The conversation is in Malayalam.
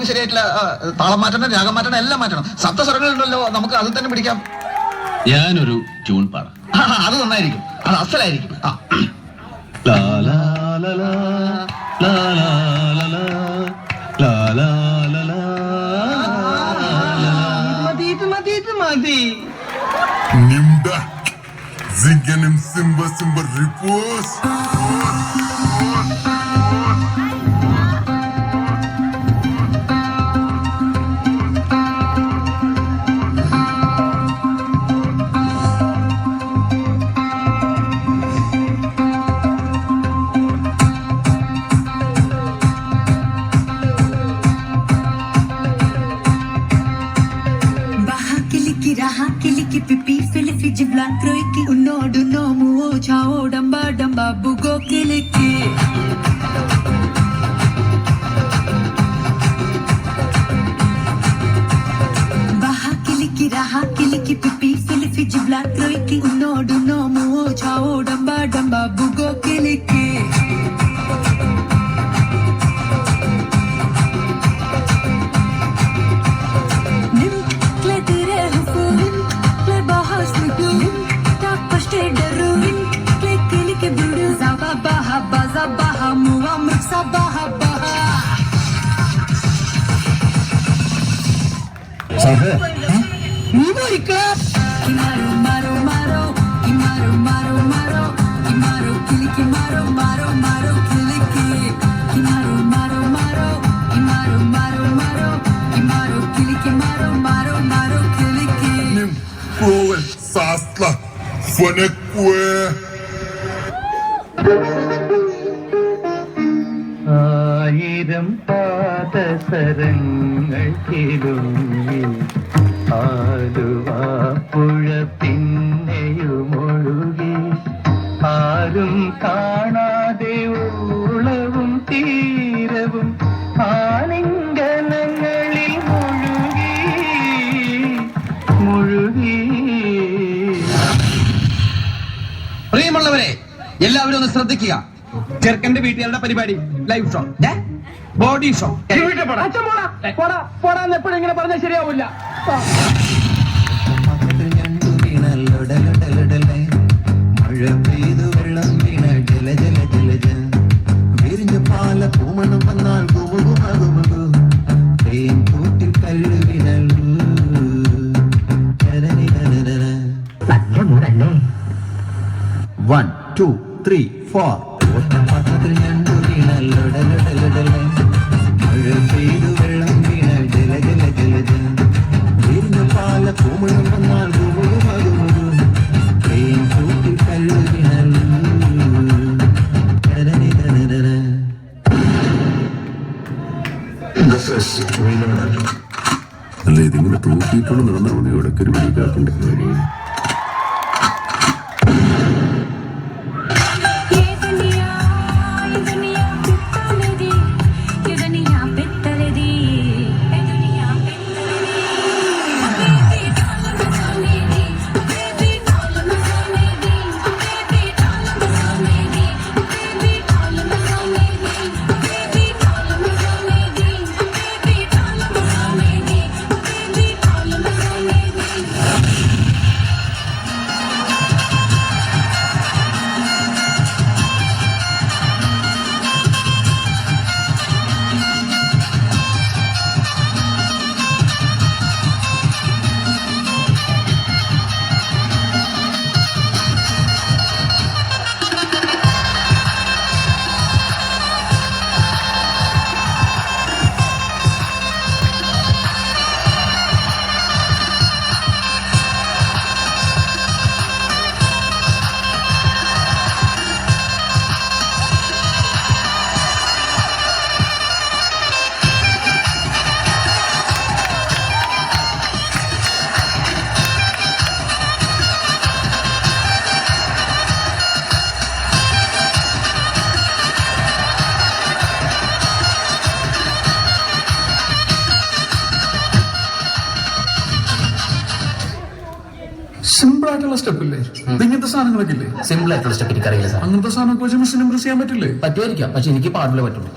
നമുക്ക് ശരിയായിട്ടില്ല. താളം മാറ്റണം, രാഗം മാറ്റണം, എല്ലാം മാറ്റണം. സപ്തസ്വരങ്ങളുണ്ടല്ലോ, നമുക്ക് അത് തന്നെ പിടിക്കാം. ഞാനൊരു ട്യൂൺ പാടാം. അത് നന്നായിരിക്കും, അത് അസലായിരിക്കും. Zinganim Simba Simba Ripos. Raha kiliki pipi filifi jibla kroiki unodu nomu o chao damba damba bugo kiliki Baha kiliki raha kiliki pipi filifi jibla kroiki unodu nomu o chao damba damba bugo kiliki Sasla Fonekwe ആയിരം പാദസരങ്ങൾ കിലുങ്ങി ആലുവാപ്പുഴ പിന്നെയുമൊഴുകി ആരും കാണാതെ ഉളവും തീരവും ആലിംഗനങ്ങളിൽ മുഴുകി പ്രിയമുള്ളവരെ, എല്ലാവരും ഒന്ന് ശ്രദ്ധിക്കുക. ചെറുക്കന്റെ വീട്ടുകാരുടെ പരിപാടി ലൈവ് ഷോ, ബോഡി ഷോ. എപ്പോഴെങ്ങനെ പറഞ്ഞാൽ ശരിയാവില്ല. മഴ പെയ്തു വെള്ളം വീണ ജല ജല ജല ജല വിരിഞ്ഞ പാല പൂമണം വന്നാൽ കുമുകുമകുമുകു തേൻ കൂട്ടിൽ കല്ലുവിനൽ നല്ല മൂടല്ലേ. 1 2 3 4 ഒറ്റപ്പാത്രത്തിൽ ഞണ്ടു വീണല്ലോടലൊടലൊടലേ മഴ പെയ്തു വെള്ളം വീണ ജല ജല ജല ജല വിരിഞ്ഞ പാല പൂമണം വന്നാൽ കുമുകുമകുമുകു തേൻ കൂട്ടിൽ കല്ലുവിനൽ അല്ല, ഇതിങ്ങനെ തൂക്കിയിട്ടുണ്ട് നടന്നാൽ മതി. ഇവിടെ കരുവി കേൾക്കേണ്ട കാര്യം. സിമ്പിൾ ആയിട്ടുള്ള സ്റ്റെപ്പ് ഇല്ലേ? ഇങ്ങനത്തെ സാധനങ്ങളൊക്കെ ഇല്ലേ? സിമ്പിൾ ആയിട്ടുള്ള സ്റ്റെപ്പ് എനിക്കറിയില്ല സാർ. അങ്ങനത്തെ സാധനമൊക്കെ വെച്ച് മിസ്സിന് ഇംപ്രസ് ചെയ്യാൻ പറ്റില്ലേ? പറ്റുമായിരിക്കാം, പക്ഷെ എനിക്ക് പാടില്ല പറ്റുള്ളൂ.